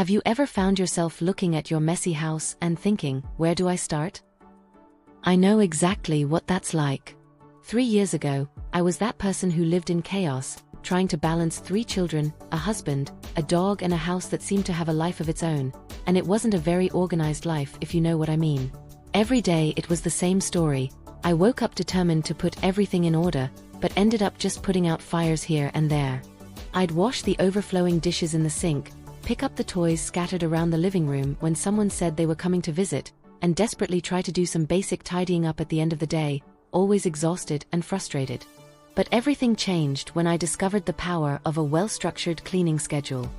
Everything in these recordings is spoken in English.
Have you ever found yourself looking at your messy house and thinking, where do I start? I know exactly what that's like. 3 years ago, I was that person who lived in chaos, trying to balance 3 children, a husband, a dog and a house that seemed to have a life of its own, and it wasn't a very organized life if you know what I mean. Every day it was the same story. I woke up determined to put everything in order, but ended up just putting out fires here and there. I'd wash the overflowing dishes in the sink, pick up the toys scattered around the living room when someone said they were coming to visit, and desperately try to do some basic tidying up at the end of the day, always exhausted and frustrated. But everything changed when I discovered the power of a well-structured cleaning schedule.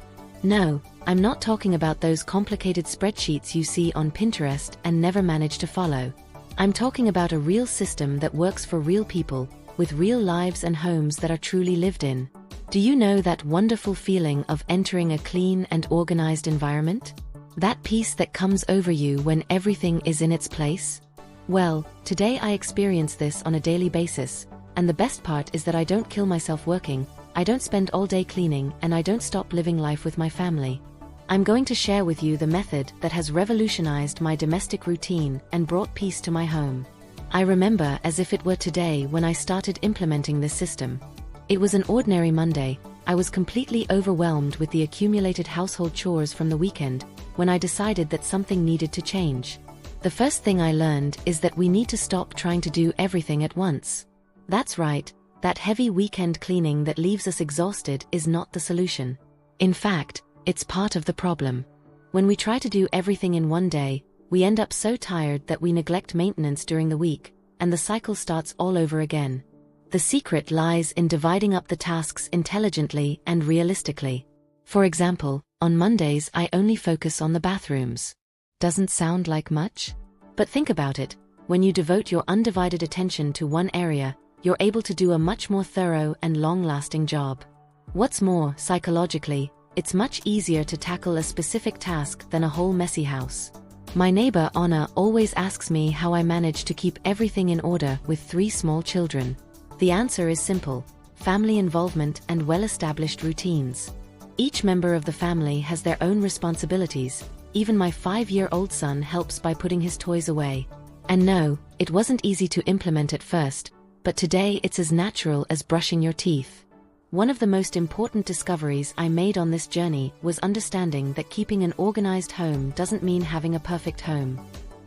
No, I'm not talking about those complicated spreadsheets you see on Pinterest and never manage to follow. I'm talking about a real system that works for real people, with real lives and homes that are truly lived in. Do you know that wonderful feeling of entering a clean and organized environment? That peace that comes over you when everything is in its place? Well, today I experience this on a daily basis, and the best part is that I don't kill myself working, I don't spend all day cleaning, and I don't stop living life with my family. I'm going to share with you the method that has revolutionized my domestic routine and brought peace to my home. I remember as if it were today when I started implementing this system. It was an ordinary Monday. I was completely overwhelmed with the accumulated household chores from the weekend, when I decided that something needed to change. The first thing I learned is that we need to stop trying to do everything at once. That's right, that heavy weekend cleaning that leaves us exhausted is not the solution. In fact, it's part of the problem. When we try to do everything in one day, we end up so tired that we neglect maintenance during the week, and the cycle starts all over again. The secret lies in dividing up the tasks intelligently and realistically. For example, on Mondays I only focus on the bathrooms. Doesn't sound like much? But think about it, when you devote your undivided attention to one area, you're able to do a much more thorough and long-lasting job. What's more, psychologically, it's much easier to tackle a specific task than a whole messy house. My neighbor Anna always asks me how I manage to keep everything in order with 3 small children. The answer is simple: family involvement and well-established routines. Each member of the family has their own responsibilities. Even my 5-year-old son helps by putting his toys away. And no, it wasn't easy to implement at first, but today it's as natural as brushing your teeth. One of the most important discoveries I made on this journey was understanding that keeping an organized home doesn't mean having a perfect home.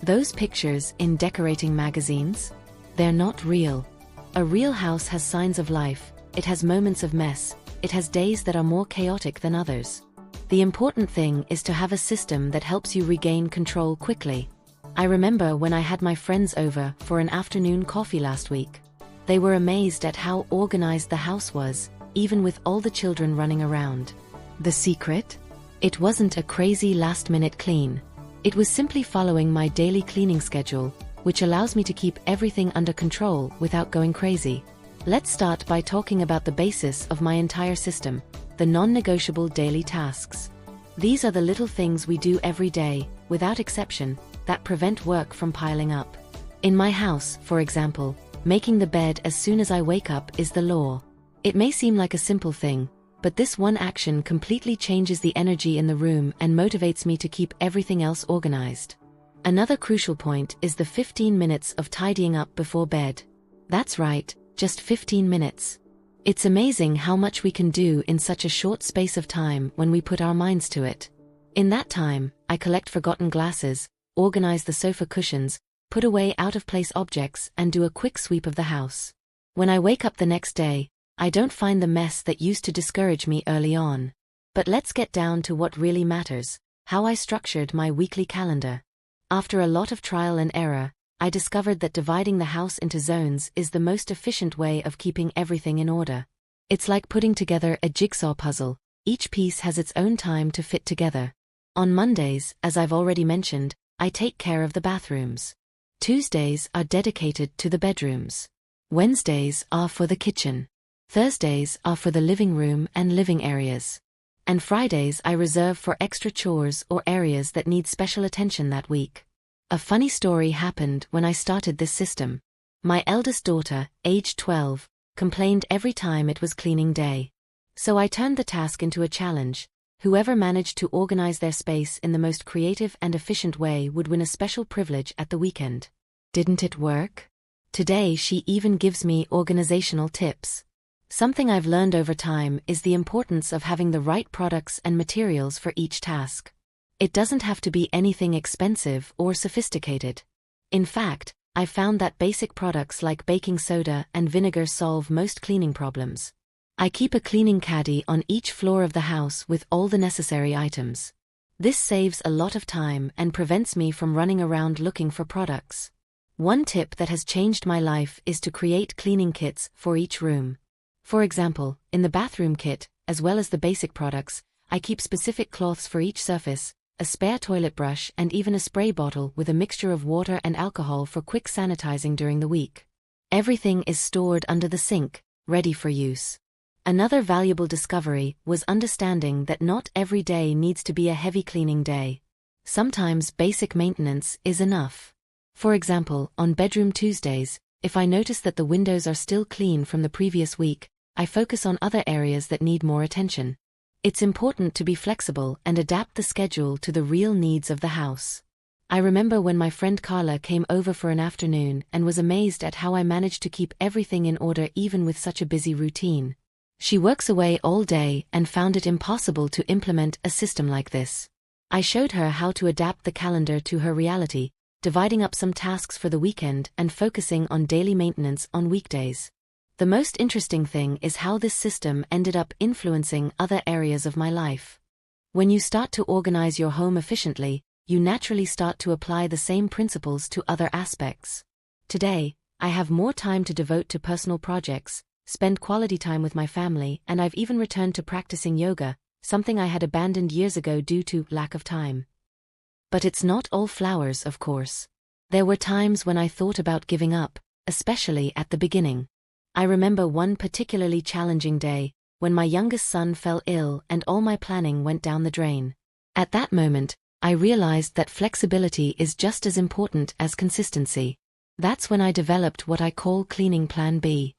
Those pictures in decorating magazines? They're not real. A real house has signs of life, it has moments of mess, it has days that are more chaotic than others. The important thing is to have a system that helps you regain control quickly. I remember when I had my friends over for an afternoon coffee last week. They were amazed at how organized the house was, even with all the children running around. The secret? It wasn't a crazy last-minute clean. It was simply following my daily cleaning schedule, which allows me to keep everything under control without going crazy. Let's start by talking about the basis of my entire system, the non-negotiable daily tasks. These are the little things we do every day, without exception, that prevent work from piling up. In my house, for example, making the bed as soon as I wake up is the law. It may seem like a simple thing, but this one action completely changes the energy in the room and motivates me to keep everything else organized. Another crucial point is the 15 minutes of tidying up before bed. That's right, just 15 minutes. It's amazing how much we can do in such a short space of time when we put our minds to it. In that time, I collect forgotten glasses, organize the sofa cushions, put away out-of-place objects, and do a quick sweep of the house. When I wake up the next day, I don't find the mess that used to discourage me early on. But let's get down to what really matters: how I structured my weekly calendar. After a lot of trial and error, I discovered that dividing the house into zones is the most efficient way of keeping everything in order. It's like putting together a jigsaw puzzle. Each piece has its own time to fit together. On Mondays, as I've already mentioned, I take care of the bathrooms. Tuesdays are dedicated to the bedrooms. Wednesdays are for the kitchen. Thursdays are for the living room and living areas. And Fridays I reserve for extra chores or areas that need special attention that week. A funny story happened when I started this system. My eldest daughter, aged 12, complained every time it was cleaning day. So I turned the task into a challenge. Whoever managed to organize their space in the most creative and efficient way would win a special privilege at the weekend. Didn't it work? Today she even gives me organizational tips. Something I've learned over time is the importance of having the right products and materials for each task. It doesn't have to be anything expensive or sophisticated. In fact, I've found that basic products like baking soda and vinegar solve most cleaning problems. I keep a cleaning caddy on each floor of the house with all the necessary items. This saves a lot of time and prevents me from running around looking for products. One tip that has changed my life is to create cleaning kits for each room. For example, in the bathroom kit, as well as the basic products, I keep specific cloths for each surface, a spare toilet brush and even a spray bottle with a mixture of water and alcohol for quick sanitizing during the week. Everything is stored under the sink, ready for use. Another valuable discovery was understanding that not every day needs to be a heavy cleaning day. Sometimes basic maintenance is enough. For example, on bedroom Tuesdays, if I notice that the windows are still clean from the previous week, I focus on other areas that need more attention. It's important to be flexible and adapt the schedule to the real needs of the house. I remember when my friend Carla came over for an afternoon and was amazed at how I managed to keep everything in order even with such a busy routine. She works away all day and found it impossible to implement a system like this. I showed her how to adapt the calendar to her reality, dividing up some tasks for the weekend and focusing on daily maintenance on weekdays. The most interesting thing is how this system ended up influencing other areas of my life. When you start to organize your home efficiently, you naturally start to apply the same principles to other aspects. Today, I have more time to devote to personal projects, spend quality time with my family, and I've even returned to practicing yoga, something I had abandoned years ago due to lack of time. But it's not all flowers, of course. There were times when I thought about giving up, especially at the beginning. I remember one particularly challenging day, when my youngest son fell ill and all my planning went down the drain. At that moment, I realized that flexibility is just as important as consistency. That's when I developed what I call Cleaning Plan B.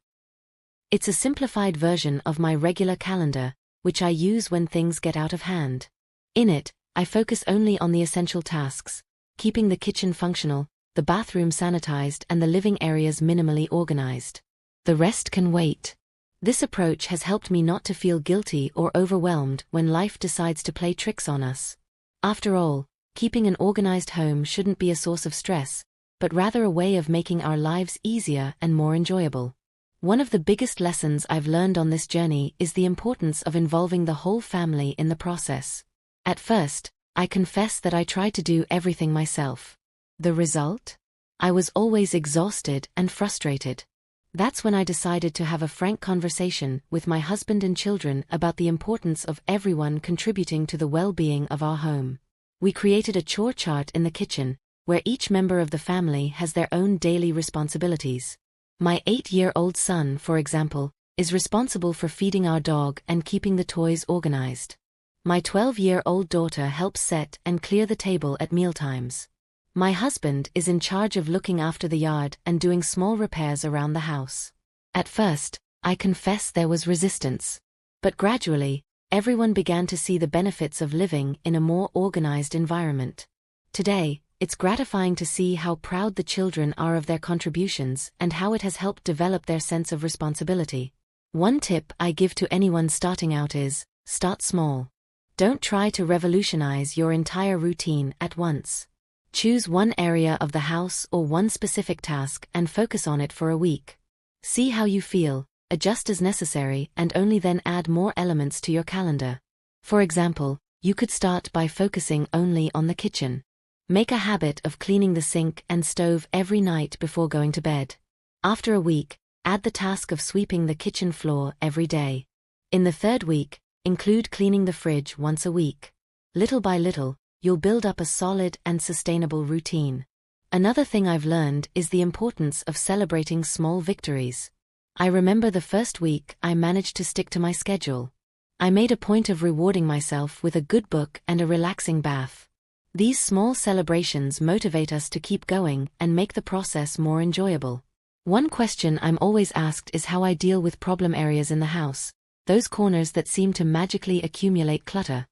It's a simplified version of my regular calendar, which I use when things get out of hand. In it, I focus only on the essential tasks, keeping the kitchen functional, the bathroom sanitized and the living areas minimally organized. The rest can wait. This approach has helped me not to feel guilty or overwhelmed when life decides to play tricks on us. After all, keeping an organized home shouldn't be a source of stress, but rather a way of making our lives easier and more enjoyable. One of the biggest lessons I've learned on this journey is the importance of involving the whole family in the process. At first, I confess that I tried to do everything myself. The result? I was always exhausted and frustrated. That's when I decided to have a frank conversation with my husband and children about the importance of everyone contributing to the well-being of our home. We created a chore chart in the kitchen, where each member of the family has their own daily responsibilities. My 8-year-old son, for example, is responsible for feeding our dog and keeping the toys organized. My 12-year-old daughter helps set and clear the table at mealtimes. My husband is in charge of looking after the yard and doing small repairs around the house. At first, I confess there was resistance. But gradually, everyone began to see the benefits of living in a more organized environment. Today, it's gratifying to see how proud the children are of their contributions and how it has helped develop their sense of responsibility. One tip I give to anyone starting out is, start small. Don't try to revolutionize your entire routine at once. Choose one area of the house or one specific task and focus on it for a week. See how you feel, adjust as necessary, and only then add more elements to your calendar. For example, you could start by focusing only on the kitchen. Make a habit of cleaning the sink and stove every night before going to bed. After a week, add the task of sweeping the kitchen floor every day. In the third week, include cleaning the fridge once a week. Little by little, you'll build up a solid and sustainable routine. Another thing I've learned is the importance of celebrating small victories. I remember the first week I managed to stick to my schedule. I made a point of rewarding myself with a good book and a relaxing bath. These small celebrations motivate us to keep going and make the process more enjoyable. One question I'm always asked is how I deal with problem areas in the house, those corners that seem to magically accumulate clutter.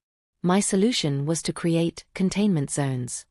My solution was to create containment zones.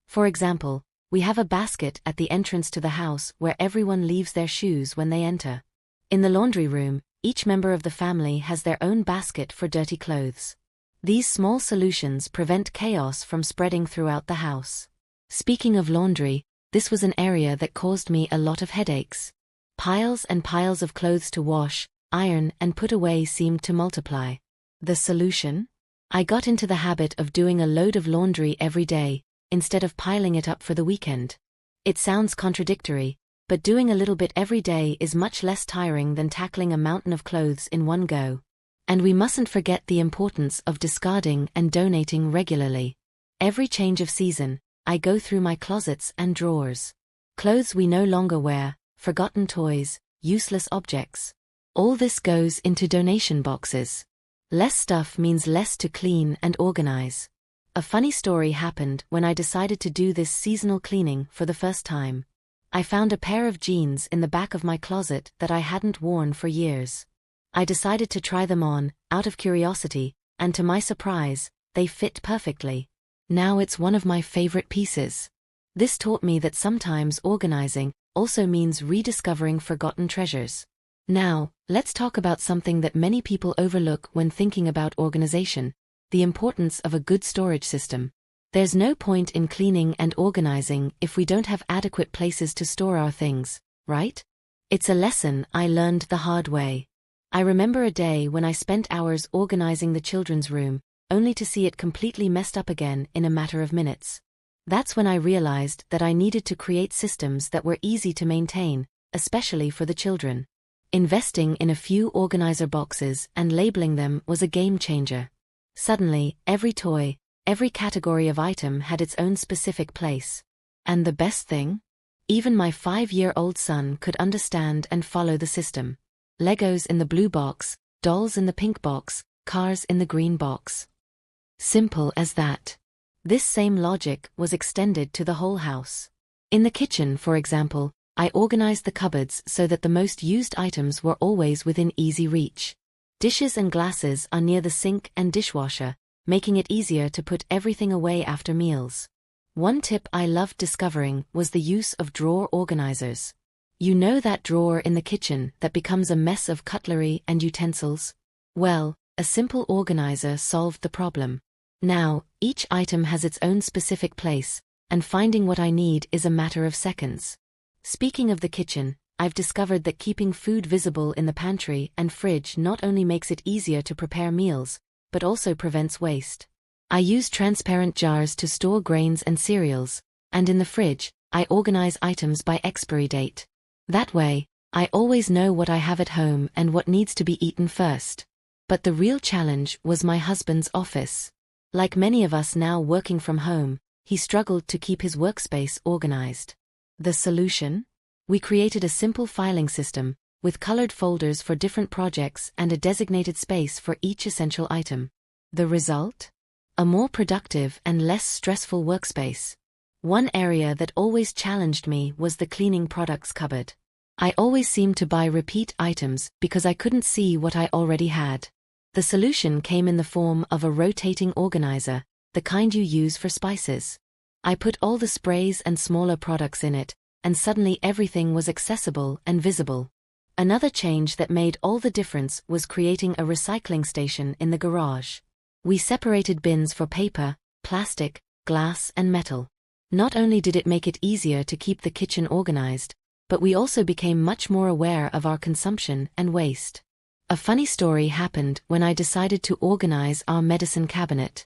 For example, we have a basket at the entrance to the house where everyone leaves their shoes when they enter. In the laundry room, each member of the family has their own basket for dirty clothes. These small solutions prevent chaos from spreading throughout the house. Speaking of laundry, this was an area that caused me a lot of headaches. Piles and piles of clothes to wash, iron, and put away seemed to multiply. The solution? I got into the habit of doing a load of laundry every day, instead of piling it up for the weekend. It sounds contradictory, but doing a little bit every day is much less tiring than tackling a mountain of clothes in one go. And we mustn't forget the importance of discarding and donating regularly. Every change of season, I go through my closets and drawers. Clothes we no longer wear, forgotten toys, useless objects. All this goes into donation boxes. Less stuff means less to clean and organize. A funny story happened when I decided to do this seasonal cleaning for the first time. I found a pair of jeans in the back of my closet that I hadn't worn for years. I decided to try them on, out of curiosity, and to my surprise, they fit perfectly. Now it's one of my favorite pieces. This taught me that sometimes organizing also means rediscovering forgotten treasures. Now, let's talk about something that many people overlook when thinking about organization: the importance of a good storage system. There's no point in cleaning and organizing if we don't have adequate places to store our things, right? It's a lesson I learned the hard way. I remember a day when I spent hours organizing the children's room, only to see it completely messed up again in a matter of minutes. That's when I realized that I needed to create systems that were easy to maintain, especially for the children. Investing in a few organizer boxes and labeling them was a game changer. Suddenly, every toy, every category of item had its own specific place. And the best thing? Even my 5-year-old son could understand and follow the system. Legos in the blue box, dolls in the pink box, cars in the green box. Simple as that. This same logic was extended to the whole house. In the kitchen, for example, I organized the cupboards so that the most used items were always within easy reach. Dishes and glasses are near the sink and dishwasher, making it easier to put everything away after meals. One tip I loved discovering was the use of drawer organizers. You know that drawer in the kitchen that becomes a mess of cutlery and utensils? Well, a simple organizer solved the problem. Now, each item has its own specific place, and finding what I need is a matter of seconds. Speaking of the kitchen, I've discovered that keeping food visible in the pantry and fridge not only makes it easier to prepare meals, but also prevents waste. I use transparent jars to store grains and cereals, and in the fridge, I organize items by expiry date. That way, I always know what I have at home and what needs to be eaten first. But the real challenge was my husband's office. Like many of us now working from home, he struggled to keep his workspace organized. The solution? We created a simple filing system, with colored folders for different projects and a designated space for each essential item. The result? A more productive and less stressful workspace. One area that always challenged me was the cleaning products cupboard. I always seemed to buy repeat items because I couldn't see what I already had. The solution came in the form of a rotating organizer, the kind you use for spices. I put all the sprays and smaller products in it, and suddenly everything was accessible and visible. Another change that made all the difference was creating a recycling station in the garage. We separated bins for paper, plastic, glass, and metal. Not only did it make it easier to keep the kitchen organized, but we also became much more aware of our consumption and waste. A funny story happened when I decided to organize our medicine cabinet.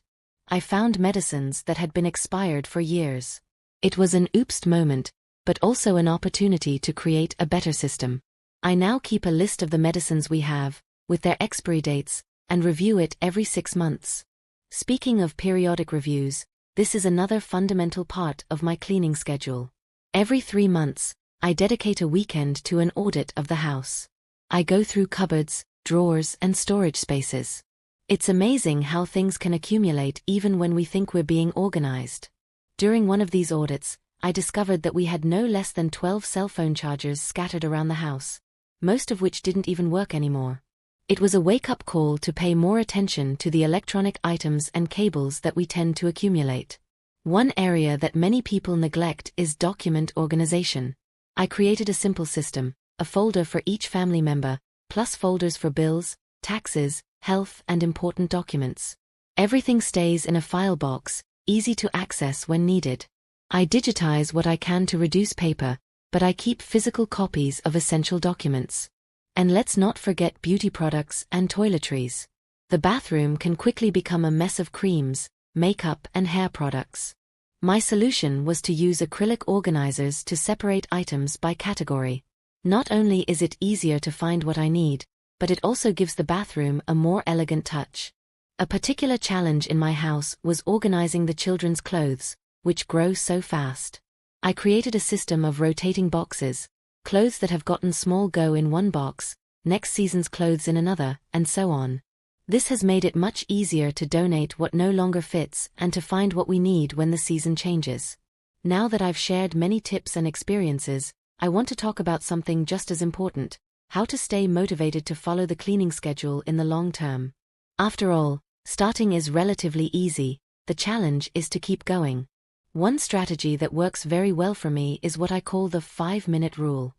I found medicines that had been expired for years. It was an oops moment, but also an opportunity to create a better system. I now keep a list of the medicines we have, with their expiry dates, and review it every 6 months. Speaking of periodic reviews, this is another fundamental part of my cleaning schedule. Every 3 months, I dedicate a weekend to an audit of the house. I go through cupboards, drawers, and storage spaces. It's amazing how things can accumulate even when we think we're being organized. During one of these audits, I discovered that we had no less than 12 cell phone chargers scattered around the house, most of which didn't even work anymore. It was a wake-up call to pay more attention to the electronic items and cables that we tend to accumulate. One area that many people neglect is document organization. I created a simple system, a folder for each family member, plus folders for bills, taxes, health, and important documents. Everything stays in a file box, easy to access when needed. I digitize what I can to reduce paper, but I keep physical copies of essential documents. And let's not forget beauty products and toiletries. The bathroom can quickly become a mess of creams, makeup, and hair products. My solution was to use acrylic organizers to separate items by category. Not only is it easier to find what I need, but it also gives the bathroom a more elegant touch. A particular challenge in my house was organizing the children's clothes, which grow so fast. I created a system of rotating boxes. Clothes that have gotten small go in one box, next season's clothes in another, and so on. This has made it much easier to donate what no longer fits and to find what we need when the season changes. Now that I've shared many tips and experiences, I want to talk about something just as important: how to stay motivated to follow the cleaning schedule in the long term. After all, starting is relatively easy, the challenge is to keep going. One strategy that works very well for me is what I call the 5-minute rule.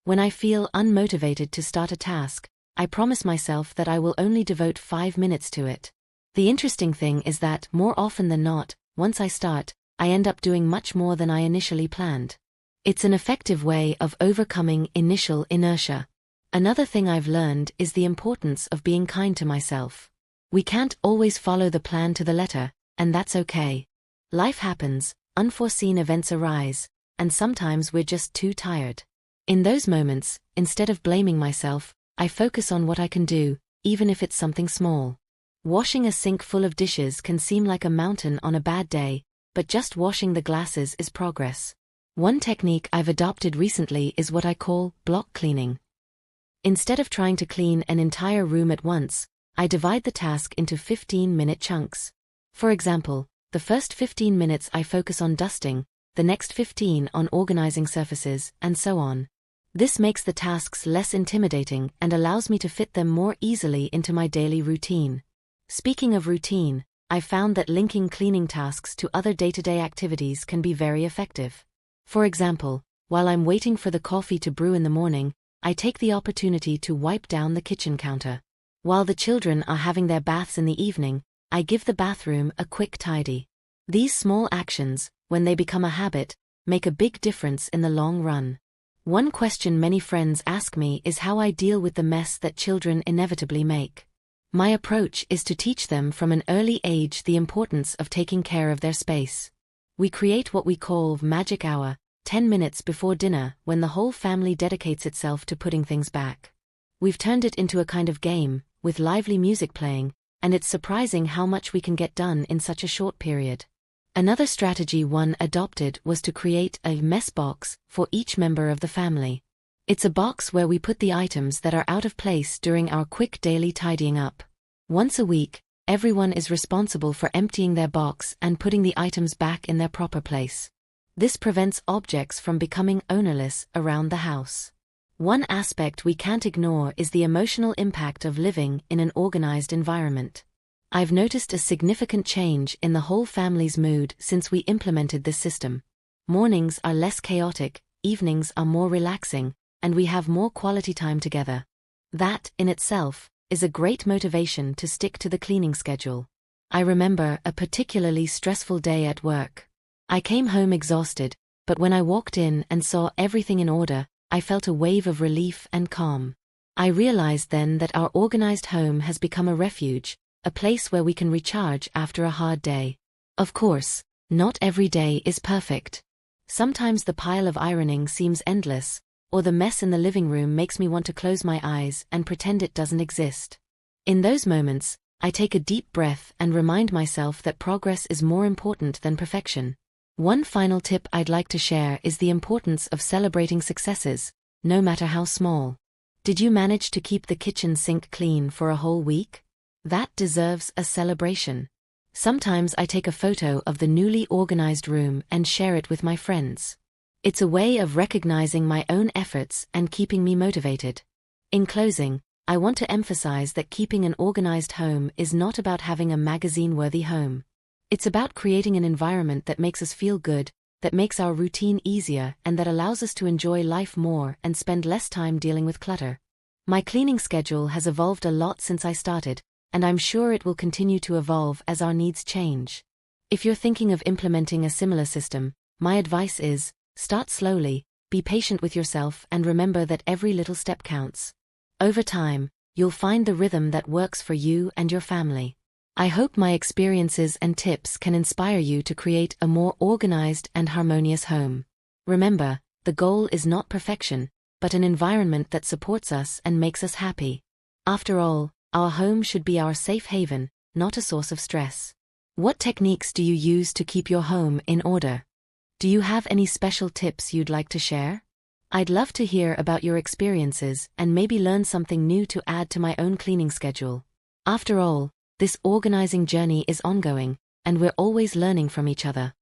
When I feel unmotivated to start a task, I promise myself that I will only devote 5 minutes to it. The interesting thing is that, more often than not, once I start, I end up doing much more than I initially planned. It's an effective way of overcoming initial inertia. Another thing I've learned is the importance of being kind to myself. We can't always follow the plan to the letter, and that's okay. Life happens, unforeseen events arise, and sometimes we're just too tired. In those moments, instead of blaming myself, I focus on what I can do, even if it's something small. Washing a sink full of dishes can seem like a mountain on a bad day, but just washing the glasses is progress. One technique I've adopted recently is what I call block cleaning. Instead of trying to clean an entire room at once, I divide the task into 15-minute chunks. For example, the first 15 minutes I focus on dusting, the next 15 on organizing surfaces, and so on. This makes the tasks less intimidating and allows me to fit them more easily into my daily routine. Speaking of routine, I've found that linking cleaning tasks to other day-to-day activities can be very effective. For example, while I'm waiting for the coffee to brew in the morning, I take the opportunity to wipe down the kitchen counter. While the children are having their baths in the evening, I give the bathroom a quick tidy. These small actions, when they become a habit, make a big difference in the long run. One question many friends ask me is how I deal with the mess that children inevitably make. My approach is to teach them from an early age the importance of taking care of their space. We create what we call magic hour, 10 minutes before dinner, when the whole family dedicates itself to putting things back. We've turned it into a kind of game, with lively music playing, and it's surprising how much we can get done in such a short period. Another strategy one adopted was to create a mess box for each member of the family. It's a box where we put the items that are out of place during our quick daily tidying up. Once a week, everyone is responsible for emptying their box and putting the items back in their proper place. This prevents objects from becoming ownerless around the house. One aspect we can't ignore is the emotional impact of living in an organized environment. I've noticed a significant change in the whole family's mood since we implemented this system. Mornings are less chaotic, evenings are more relaxing, and we have more quality time together. That, in itself, is a great motivation to stick to the cleaning schedule. I remember a particularly stressful day at work. I came home exhausted, but when I walked in and saw everything in order, I felt a wave of relief and calm. I realized then that our organized home has become a refuge, a place where we can recharge after a hard day. Of course, not every day is perfect. Sometimes the pile of ironing seems endless, or the mess in the living room makes me want to close my eyes and pretend it doesn't exist. In those moments, I take a deep breath and remind myself that progress is more important than perfection. One final tip I'd like to share is the importance of celebrating successes, no matter how small. Did you manage to keep the kitchen sink clean for a whole week? That deserves a celebration. Sometimes I take a photo of the newly organized room and share it with my friends. It's a way of recognizing my own efforts and keeping me motivated. In closing, I want to emphasize that keeping an organized home is not about having a magazine-worthy home. It's about creating an environment that makes us feel good, that makes our routine easier, and that allows us to enjoy life more and spend less time dealing with clutter. My cleaning schedule has evolved a lot since I started, and I'm sure it will continue to evolve as our needs change. If you're thinking of implementing a similar system, my advice is, start slowly, be patient with yourself, and remember that every little step counts. Over time, you'll find the rhythm that works for you and your family. I hope my experiences and tips can inspire you to create a more organized and harmonious home. Remember, the goal is not perfection, but an environment that supports us and makes us happy. After all, our home should be our safe haven, not a source of stress. What techniques do you use to keep your home in order? Do you have any special tips you'd like to share? I'd love to hear about your experiences and maybe learn something new to add to my own cleaning schedule. After all, this organizing journey is ongoing, and we're always learning from each other.